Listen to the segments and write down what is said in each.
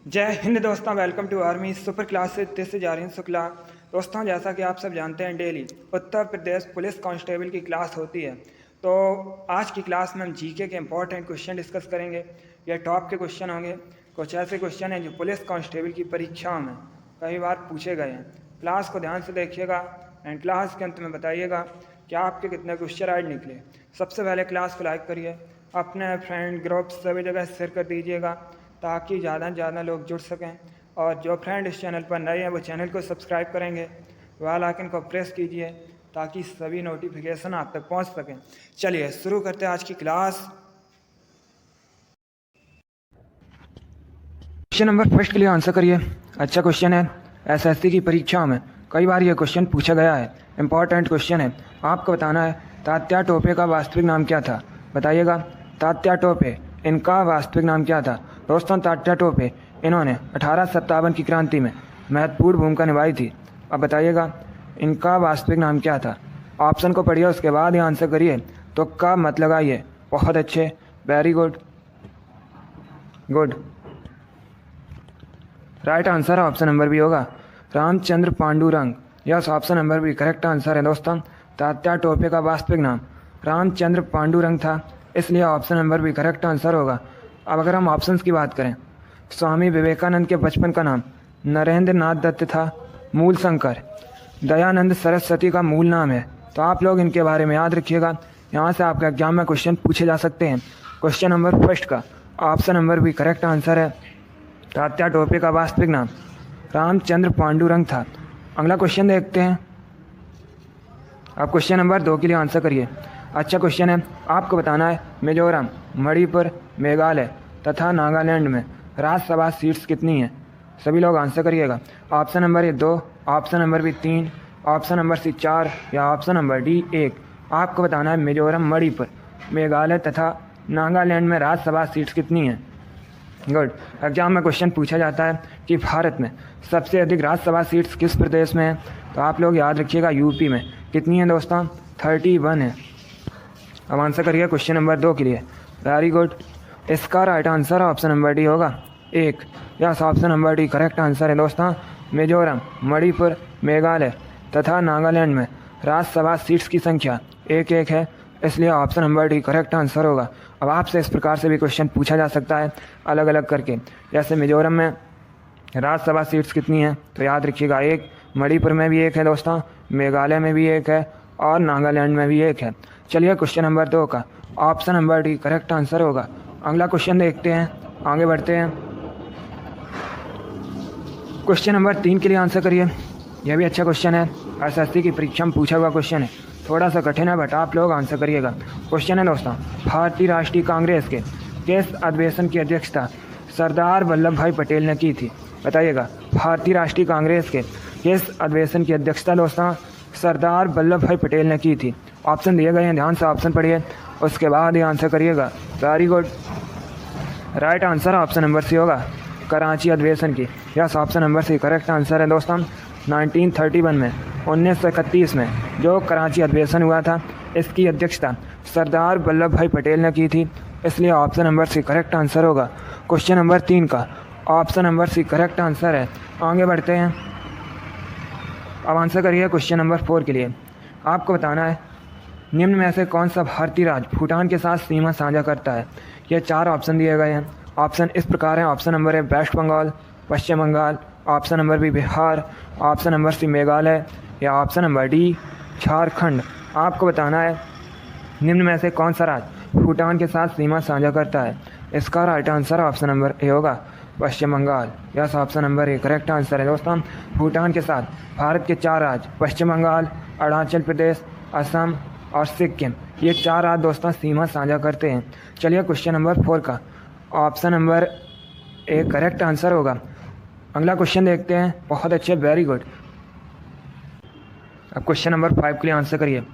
जय हिंद दोस्तों, welcome to army super class से जारिन शुक्ला। दोस्तों, जैसा कि आप सब जानते हैं, daily Uttar Pradesh police constable की क्लास होती है। तो आज की क्लास में हम जीके के इंपॉर्टेंट क्वेश्चन डिस्कस करेंगे। ये टॉप के क्वेश्चन होंगे। कुछ ऐसे क्वेश्चन हैं जो पुलिस कांस्टेबल की परीक्षाओं में कई बार पूछे गए हैं। क्लास को ध्यान से देखिएगा एंड क्लास के अंत में बताइएगा कि आपके कितने क्वेश्चन राइट निकले। सबसे पहले क्लास को लाइक करिए, अपने फ्रेंड ग्रुप सभी जगह शेयर कर दीजिएगा ताकि ज़्यादा से ज़्यादा लोग जुड़ सकें। और जो फ्रेंड इस चैनल पर नए हैं वो चैनल को सब्सक्राइब करेंगे, बेल आइकन को प्रेस कीजिए ताकि सभी नोटिफिकेशन आप तक पहुंच सकें। चलिए शुरू करते हैं आज की क्लास। क्वेश्चन नंबर फर्स्ट के लिए आंसर करिए। अच्छा क्वेश्चन है, एसएससी की परीक्षा में कई बार यह क्वेश्चन पूछा गया है। इंपॉर्टेंट क्वेश्चन है। आपको बताना है तात्या टोपे का वास्तविक नाम क्या था। बताइएगा, तात्या टोपे इनका वास्तविक नाम क्या था। दोस्तों, तात्या टोपे इन्होंने 1857 की क्रांति में महत्वपूर्ण भूमिका निभाई थी। अब बताइएगा इनका वास्तविक नाम क्या था। ऑप्शन को पढ़िए, उसके बाद ही आंसर करिए। तो का मत लगाइए। बहुत अच्छे, very good good. Right answer option number B होगा, Ramchandra Pandurang. Yes, option number B correct answer है। दोस्तों, तात्या टोपे का वास्तविक नाम रामचंद्र पांडुरंग था, इसलिए option number B correct answer होगा। अब अगर हम ऑप्शंस की बात करें, स्वामी विवेकानंद के बचपन का नाम नरेंद्र नाथ दत्त था। मूल शंकर दयानंद सरस्वती का मूल नाम है। तो आप लोग इनके बारे में याद रखिएगा, यहाँ से आपके एग्जाम में क्वेश्चन पूछे जा सकते हैं। क्वेश्चन नंबर फर्स्ट का option number B correct answer है। तात्या टोपे का वास्तविक नाम रामचंद्र पांडुरंग था। अगला क्वेश्चन देखते हैं। आप क्वेश्चन नंबर 2 के लिए आंसर करिए। अच्छा क्वेश्चन है, आपको बताना है मिजोरम, मणिपुर, मेघालय तथा नागालैंड में राज्यसभा सीट्स कितनी हैं। सभी लोग आंसर करिएगा। Option number A 2, option number B 3, option number C 4 या ऑप्शन नंबर डी 1। आपको बताना है मिजोरम, मणिपुर, मेघालय तथा नागालैंड में राज्यसभा सीट्स कितनी हैं। गुड। एग्जाम में क्वेश्चन पूछा जाता है कि भारत में सबसे अधिक राज्यसभा सीट्स किस प्रदेश में है। तो आप लोग याद रखिएगा यूपी में। कितनी है दोस्तों? 31 है। अब आंसर करिए क्वेश्चन नंबर 2 के लिए। Very good. इसका right answer option number D होगा 1। Yes, option number D correct answer है। दोस्तों, मिजोरम, मणिपुर, मेघालय तथा नागालैंड में राज्यसभा सीट्स की संख्या 1-1 है, इसलिए option number D correct answer होगा। अब आपसे इस प्रकार से भी क्वेश्चन पूछा जा सकता है अलग अलग करके। जैसे मिजोरम में राज्यसभा सीट्स कितनी हैं, तो याद रखिएगा 1, मणिपुर में भी 1 है दोस्तों, मेघालय में भी 1 है और नागालैंड में भी 1 है। चलिए क्वेश्चन नंबर 2 का option number D correct answer होगा। अगला क्वेश्चन देखते हैं, आगे बढ़ते हैं। क्वेश्चन नंबर 3 के लिए आंसर करिए। यह भी अच्छा क्वेश्चन है, एसएससी की परीक्षा में पूछा हुआ क्वेश्चन है। थोड़ा सा कठिन है बट आप लोग आंसर करिएगा। क्वेश्चन है दोस्तों, भारतीय राष्ट्रीय कांग्रेस के किस अधिवेशन की अध्यक्षता सरदार वल्लभ भाई पटेल ने की थी। बताइएगा, भारतीय राष्ट्रीय कांग्रेस के किस अधिवेशन की अध्यक्षता दोस्तों सरदार वल्लभ भाई पटेल ने की थी। ऑप्शन दिए गए हैं, ध्यान से ऑप्शन पढ़िए, उसके बाद ही आंसर करिएगा। Very good. Right answer option number C होगा, कराची अधिवेशन की। Yes, option number C correct answer है। दोस्तों, 1931 में 1931 में जो कराची अधिवेशन हुआ था, इसकी अध्यक्षता सरदार वल्लभ भाई पटेल ने की थी, इसलिए option number C correct answer होगा। क्वेश्चन नंबर 3 का option number C correct answer है। आगे बढ़ते हैं। अब आंसर करिए क्वेश्चन नंबर 4 के लिए। आपको बताना है निम्न में से कौन सा भारतीय राज्य भूटान के साथ सीमा साझा करता है। ये 4 ऑप्शन दिए गए हैं। ऑप्शन इस प्रकार हैं। Option number A West Bengal, Paschim Bengal, option number B Bihar, option number C Meghalaya या ऑप्शन नंबर डी झारखंड। आपको बताना है निम्न में से कौन सा राज्य भूटान के साथ सीमा साझा करता है। इसका right answer option number A होगा, Paschim Bengal. Yes, option number A correct answer है। दोस्तों, भूटान के साथ भारत के 4 राज्य पश्चिम बंगाल, अरुणाचल प्रदेश, असम और सिक्किम, ये 4 राज्य दोस्तों सीमा साझा करते हैं। चलिए क्वेश्चन नंबर 4 का option number A correct answer होगा। अगला क्वेश्चन देखते हैं। बहुत अच्छे, वेरी गुड। अब क्वेश्चन नंबर 5 के लिए आंसर करिए।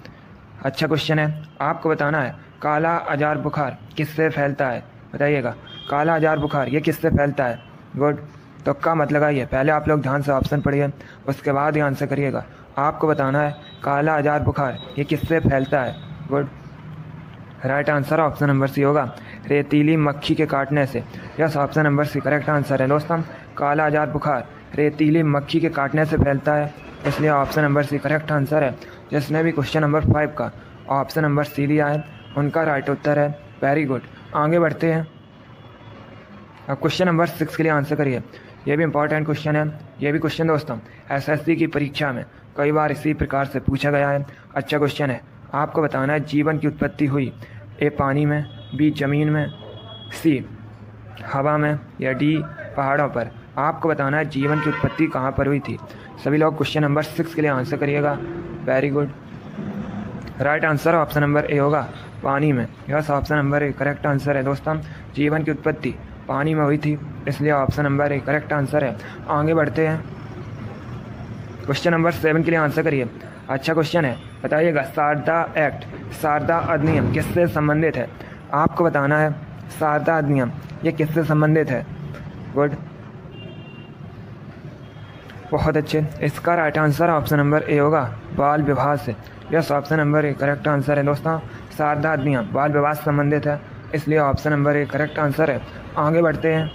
अच्छा क्वेश्चन है, आपको बताना है काला अजार बुखार किससे फैलता है। बताइएगा, काला अजार बुखार ये किससे फैलता है। गुड। तो का मत लगाइए, पहले आप लोग ध्यान से ऑप्शन पढ़िए, उसके बाद ही आंसर करिएगा। आपको बताना है काला अजार बुखार ये किससे फैलता है। Good. Right answer option number C होगा, रेतीली मक्खी के काटने से। Yes, option number C correct answer है। दोस्तों, काला आजार बुखार रेतीली मक्खी के काटने से फैलता है, इसलिए option number C correct answer है। जिसने भी क्वेश्चन नंबर 5 का ऑप्शन नंबर सी दिया है उनका राइट उत्तर है। वेरी गुड, आगे बढ़ते हैं। अब क्वेश्चन नंबर 6 के लिए आंसर करिए। ये भी इंपॉर्टेंट क्वेश्चन है। ये भी क्वेश्चन दोस्तों एसएससी की परीक्षा में कई बार इसी प्रकार से पूछा गया है। अच्छा क्वेश्चन है। आपको बताना है जीवन की उत्पत्ति हुई ए पानी में, बी जमीन में, सी हवा में या डी पहाड़ों पर। आपको बताना है जीवन की उत्पत्ति कहाँ पर हुई थी। सभी लोग क्वेश्चन नंबर 6 के लिए आंसर करिएगा। Very good, right answer option number A होगा, पानी में। Yes, option number A correct answer है दोस्तों। जीवन की उत्पत्ति पानी में हुई थी, इसलिए option number A correct answer है। आगे बढ़ते हैं। क्वेश्चन नंबर 7 के लिए आंसर करिए। अच्छा क्वेश्चन है, बताइएगा शारदा एक्ट, शारदा अधिनियम किससे संबंधित है। आपको बताना है शारदा अधिनियम ये किससे संबंधित है। गुड, बहुत अच्छे। इसका right answer option number A होगा, बाल विवाह से। Yes, option number A correct answer है दोस्तों। शारदा अधिनियम बाल विवाह से संबंधित है, इसलिए option number A correct answer है। आगे बढ़ते हैं।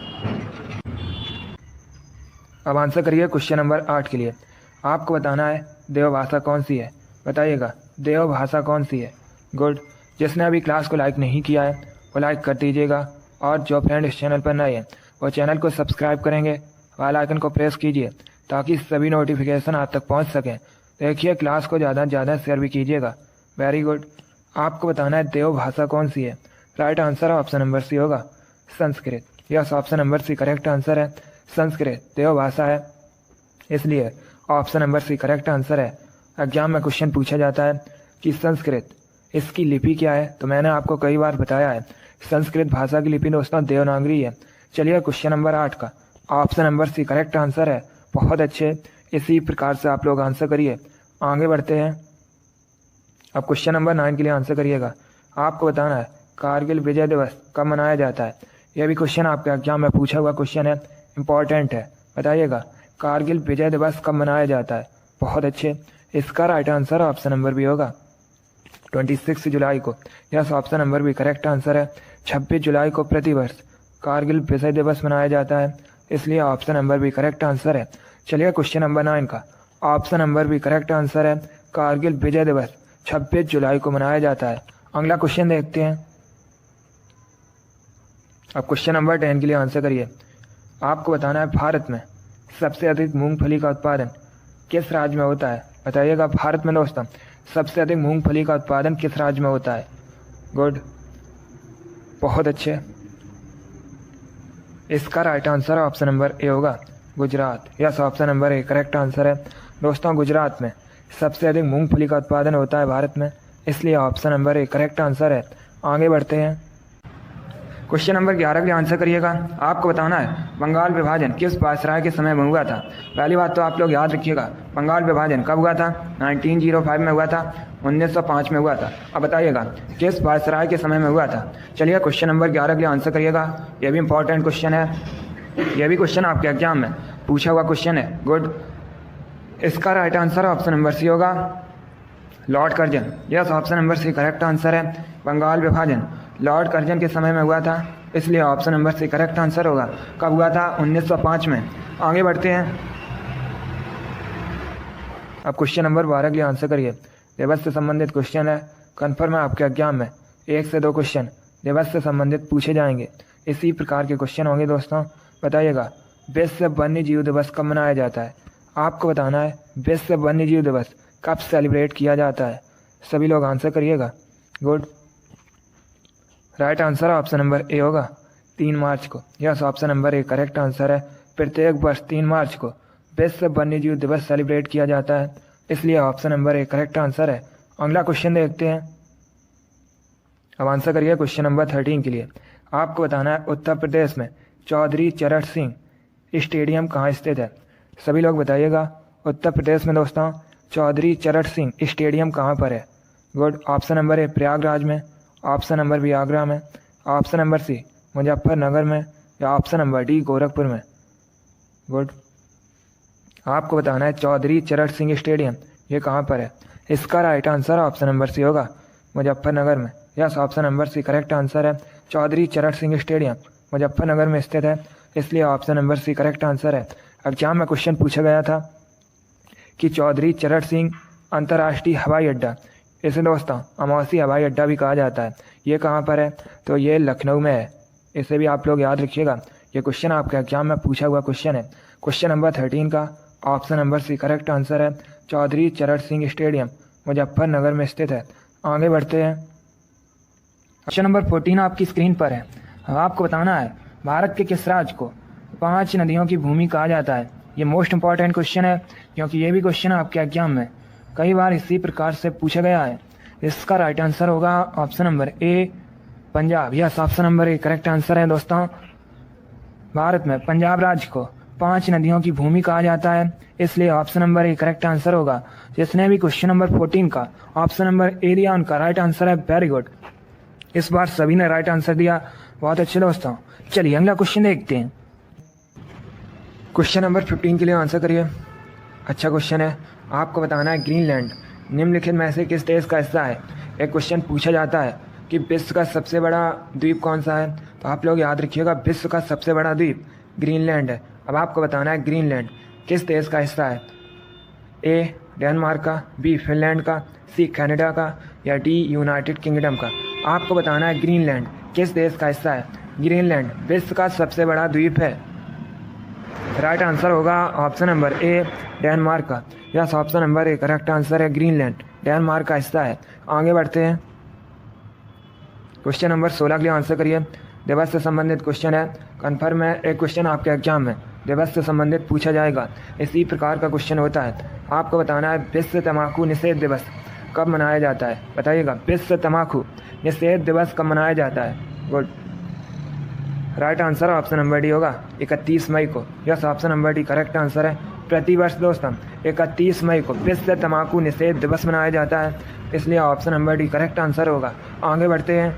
अब आंसर करिए क्वेश्चन नंबर 8 के लिए। आपको बताना है देवभाषा कौन सी है। बताइएगा देवभाषा कौन सी है। गुड, जिसने अभी क्लास को लाइक नहीं किया है वो लाइक कर दीजिएगा, और जो फ्रेंड इस चैनल पर नए हैं वो चैनल को सब्सक्राइब करेंगे, बेल आइकन को प्रेस कीजिए ताकि सभी नोटिफिकेशन आप तक पहुंच सकें। देखिए क्लास को ज़्यादा से ज़्यादा शेयर भी कीजिएगा। वेरी गुड, आपको बताना है देवभाषा कौन सी है। Right answer option number C होगा, Sanskrit. Yes, option number C correct answer है। संस्कृत देवभाषा है, इसलिए option number C correct answer है। एग्जाम में क्वेश्चन पूछा जाता है कि संस्कृत इसकी लिपि क्या है, तो मैंने आपको कई बार बताया है संस्कृत भाषा की लिपि दोस्तों देवनागरी है। चलिए क्वेश्चन नंबर 8 का option number C correct answer है। बहुत अच्छे, इसी प्रकार से आप लोग आंसर करिए। आगे बढ़ते हैं। अब क्वेश्चन नंबर 9 के लिए आंसर करिएगा। आपको बताना है कारगिल विजय दिवस कब मनाया जाता है। यह भी क्वेश्चन आपके एग्जाम में पूछा हुआ क्वेश्चन है, इंपॉर्टेंट है। बताइएगा कारगिल विजय दिवस कब मनाया जाता है। बहुत अच्छे, इसका राइट आंसर ऑप्शन नंबर भी होगा 26 जुलाई को। यस, ऑप्शन नंबर भी करेक्ट आंसर है। 26 जुलाई को प्रतिवर्ष कारगिल विजय दिवस मनाया जाता है, इसलिए ऑप्शन नंबर भी करेक्ट आंसर है। चलिए क्वेश्चन नंबर 9 का ऑप्शन नंबर भी करेक्ट आंसर है। कारगिल विजय दिवस 26 जुलाई को मनाया जाता है। अगला क्वेश्चन देखते हैं। अब क्वेश्चन नंबर 10 के लिए आंसर करिए। आपको बताना है भारत में सबसे अधिक मूंगफली का उत्पादन किस राज्य में होता है। बताइएगा भारत में दोस्तों सबसे अधिक मूंगफली का उत्पादन किस राज्य में होता है। गुड, बहुत अच्छे, इसका right answer option number A होगा, Gujarat. Yes, option number A correct answer है दोस्तों। गुजरात में सबसे अधिक मूंगफली का उत्पादन होता है भारत में, इसलिए option number A correct answer है। आगे बढ़ते हैं। क्वेश्चन नंबर 11 के लिए आंसर करिएगा। आपको बताना है बंगाल विभाजन किस वायसराय के समय में हुआ था। पहली बात तो आप लोग याद रखिएगा बंगाल विभाजन कब हुआ था। 1905 में हुआ था, 1905 में हुआ था। अब बताइएगा किस वायसराय के समय में हुआ था। चलिए क्वेश्चन नंबर 11 के लिए आंसर करिएगा। यह भी इंपॉर्टेंट क्वेश्चन है, यह भी क्वेश्चन आपके एग्जाम में पूछा हुआ क्वेश्चन है। गुड, इसका right answer option number C होगा, Lord Curzon. Yes, option number C correct answer है। बंगाल विभाजन लॉर्ड कर्जन के समय में हुआ था, इसलिए option number C correct answer होगा। कब हुआ था? 1905 में। आगे बढ़ते हैं। अब क्वेश्चन नंबर 12 के लिए आंसर करिए। दिवस से संबंधित क्वेश्चन है, कन्फर्म है आपके एग्जाम में 1 से 2 क्वेश्चन दिवस से संबंधित पूछे जाएंगे। इसी प्रकार के क्वेश्चन होंगे दोस्तों। बताइएगा विश्व वन्य जीव दिवस कब मनाया जाता है। आपको बताना है विश्व वन्य जीव दिवस कब सेलिब्रेट किया जाता है। सभी लोग आंसर करिएगा। Good, right answer option number A होगा, 3 मार्च को। Yes, option number A correct answer है। प्रत्येक वर्ष 3 मार्च को विश्व वन्य जीव दिवस सेलिब्रेट किया जाता है, इसलिए option number A correct answer है। अगला क्वेश्चन देखते हैं। अब आंसर करिए क्वेश्चन नंबर 13 के लिए। आपको बताना है उत्तर प्रदेश में चौधरी चरण सिंह स्टेडियम कहाँ स्थित है। सभी लोग बताइएगा उत्तर प्रदेश में दोस्तों चौधरी चरण सिंह स्टेडियम कहाँ पर है। गुड, ऑप्शन नंबर ए प्रयागराज में, ऑप्शन नंबर बी आगरा में, ऑप्शन नंबर सी मुजफ्फरनगर में, या ऑप्शन नंबर डी गोरखपुर में। गुड, आपको बताना है चौधरी चरण सिंह स्टेडियम ये कहाँ पर है। इसका right answer option number C होगा, मुजफ्फरनगर में। Yes, option number C correct answer है। चौधरी चरण सिंह स्टेडियम मुजफ्फरनगर में स्थित है, इसलिए option number C correct answer है। एग्जाम में क्वेश्चन पूछा गया था कि चौधरी चरण सिंह अंतर्राष्ट्रीय हवाई अड्डा, इसे दोस्तों अमौसी हवाई अड्डा भी कहा जाता है, ये कहाँ पर है? तो ये लखनऊ में है। इसे भी आप लोग याद रखिएगा, ये क्वेश्चन आपके एग्जाम में पूछा हुआ क्वेश्चन है। क्वेश्चन नंबर 13 का option number C correct answer है। चौधरी चरण सिंह स्टेडियम मुजफ्फरनगर में स्थित है। आगे बढ़ते हैं। क्वेश्चन नंबर 14 आपकी स्क्रीन पर है। अब आपको बताना है भारत के किस राज्य को 5 नदियों की भूमि कहा जाता है। ये मोस्ट इंपॉर्टेंट क्वेश्चन है, क्योंकि ये भी क्वेश्चन आपके एग्जाम में कई बार इसी प्रकार से पूछा गया है। इसका राइट आंसर होगा option number A Punjab. Yes, option number A correct answer है दोस्तों। भारत में पंजाब राज्य को 5 नदियों की भूमि कहा जाता है, इसलिए option number A correct answer होगा। जिसने भी क्वेश्चन नंबर 14 का ऑप्शन नंबर ए दिया उनका राइट आंसर है। वेरी गुड, इस बार सभी ने राइट आंसर दिया, बहुत अच्छे दोस्तों। चलिए अगला क्वेश्चन देखते हैं। क्वेश्चन नंबर 15 के लिए आंसर करिए। अच्छा क्वेश्चन है, आपको बताना है ग्रीनलैंड निम्नलिखित में से किस देश का हिस्सा है। एक क्वेश्चन पूछा जाता है कि विश्व का सबसे बड़ा द्वीप कौन सा है, तो आप लोग याद रखिएगा विश्व का सबसे बड़ा द्वीप ग्रीनलैंड है। अब आपको बताना है ग्रीनलैंड किस देश का हिस्सा है। ए डेनमार्क का, बी फिनलैंड का, सी कनाडा का, या डी यूनाइटेड किंगडम का। आपको बताना है ग्रीनलैंड किस देश का हिस्सा है। ग्रीनलैंड विश्व का सबसे बड़ा द्वीप है। राइट आंसर होगा ऑप्शन नंबर ए डेनमार्क का। Yes, option number A correct answer है। ग्रीनलैंड डेनमार्क का हिस्सा है। आगे बढ़ते हैं। क्वेश्चन नंबर 16 के लिए आंसर करिए। दिवस से संबंधित क्वेश्चन है, कन्फर्म है एक क्वेश्चन आपके एग्जाम में दिवस से संबंधित पूछा जाएगा। इसी प्रकार का क्वेश्चन होता है। आपको बताना है विश्व तंबाकू निषेध दिवस कब मनाया जाता है। बताइएगा विश्व तंबाकू निषेध दिवस कब मनाया जाता है। Good, right answer option number D होगा 31 मई को। Yes, option number D correct answer है। प्रतिवर्ष दोस्तों 31 मई को विश्व तंबाकू निषेध दिवस मनाया जाता है, इसलिए option number D correct answer होगा। आगे बढ़ते हैं।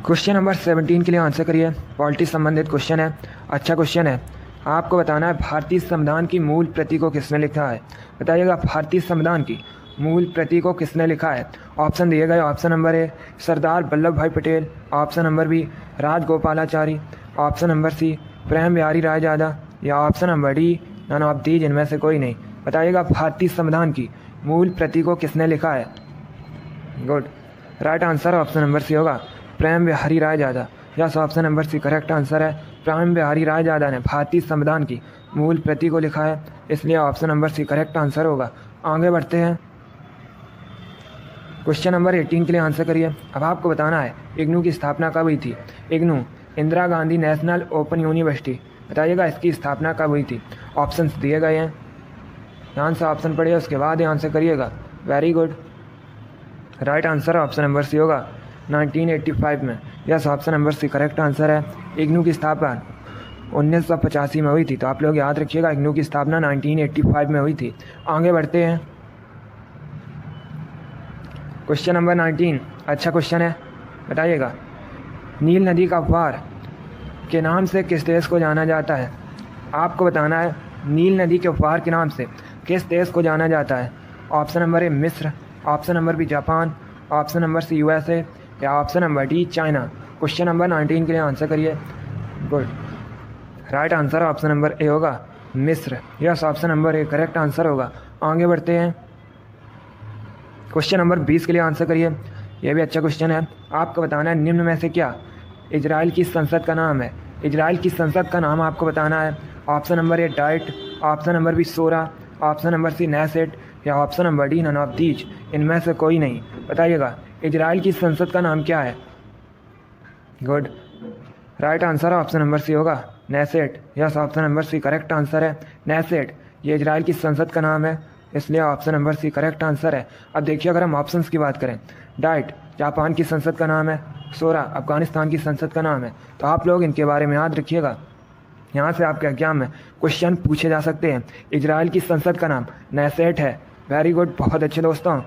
क्वेश्चन नंबर 17 के लिए आंसर करिए। पॉलिटिक्स संबंधित क्वेश्चन है। अच्छा क्वेश्चन है, आपको बताना है भारतीय संविधान की मूल प्रति को किसने लिखा है। बताइएगा भारतीय संविधान की मूल प्रति को किसने लिखा है। ऑप्शन दिए गए, option number A Sardar Vallabh Bhai Patel, option number B Rajagopalachari, option number C Prem Bihari Raizada, या option number D none of these, इनमें से कोई नहीं। बताइएगा भारतीय संविधान की मूल प्रति को किसने लिखा है। Good, right answer option number C होगा Prem Bihari Raizada. Yes, option number C correct answer है। प्रेम बिहारी रायजादा ने भारतीय संविधान की मूल प्रति को लिखा है, इसलिए option number C correct answer होगा। आगे बढ़ते हैं। क्वेश्चन नंबर 18 के लिए आंसर करिए। अब आपको बताना है इग्नू की स्थापना कब हुई थी। IGNOU Indira Gandhi national open university. बताइएगा इसकी स्थापना कब हुई थी। ऑप्शंस दिए गए हैं, ध्यान से ऑप्शन पढ़िए, उसके बाद ही आंसर करिएगा। Very good, right answer option number C होगा 1985 में। Yes, option number C correct answer है। इग्नू की स्थापना 1985 में हुई थी, तो आप लोग याद रखिएगा इग्नू की स्थापना 1985 में हुई थी। आगे बढ़ते हैं। क्वेश्चन नंबर 19 अच्छा क्वेश्चन है, बताइएगा नील नदी का उपहार के नाम से किस देश को जाना जाता है। आपको बताना है नील नदी के उपहार के नाम से किस देश को जाना जाता है। ऑप्शन नंबर ए मिस्र, option number B Japan, option number C USA, या option number D China. Question number 19 के लिए आंसर करिए। Good, right answer option number A होगा मिस्र। Yes, option number A correct answer होगा। आगे बढ़ते हैं। क्वेश्चन नंबर 20 के लिए आंसर करिए। यह भी अच्छा क्वेश्चन है। आपको बताना है निम्न में से क्या इजराइल की संसद का नाम है। इजराइल की संसद का नाम आपको बताना है। Option number A diet, option number B Sora, option number C Knesset, या option number D none of these, इनमें से कोई नहीं। बताइएगा इजराइल की संसद का नाम क्या है। Good, right answer option number C होगा नेसेट। Yes, option number C correct answer है। नेसेट ये इजराइल की संसद का नाम है, इसलिए option number C correct answer है। अब देखिए अगर हम ऑप्शंस की बात करें, डाइट जापान की संसद का नाम है, सोरा अफगानिस्तान की संसद का नाम है, तो आप लोग इनके बारे में याद रखिएगा। यहाँ से आपके एग्जाम में क्वेश्चन पूछे जा सकते हैं। इजराइल की संसद का नाम नेसेट है। वेरी गुड, बहुत अच्छे दोस्तों।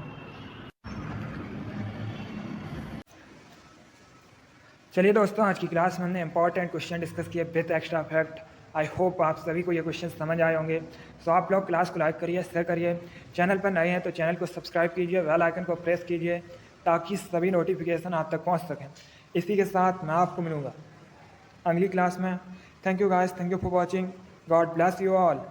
चलिए दोस्तों, आज की क्लास में हमने इंपॉर्टेंट क्वेश्चन डिस्कस किए with extra fact. I hope आप सभी को ये क्वेश्चन समझ आए होंगे। सो आप लोग क्लास को लाइक करिए, शेयर करिए। चैनल पर नए हैं तो चैनल को सब्सक्राइब कीजिए, बेल आइकन को प्रेस कीजिए ताकि सभी नोटिफिकेशन आप तक पहुंच सकें। इसी के साथ मैं आपको मिलूँगा अगली क्लास में। Thank you guys, thank you for watching. God bless you all.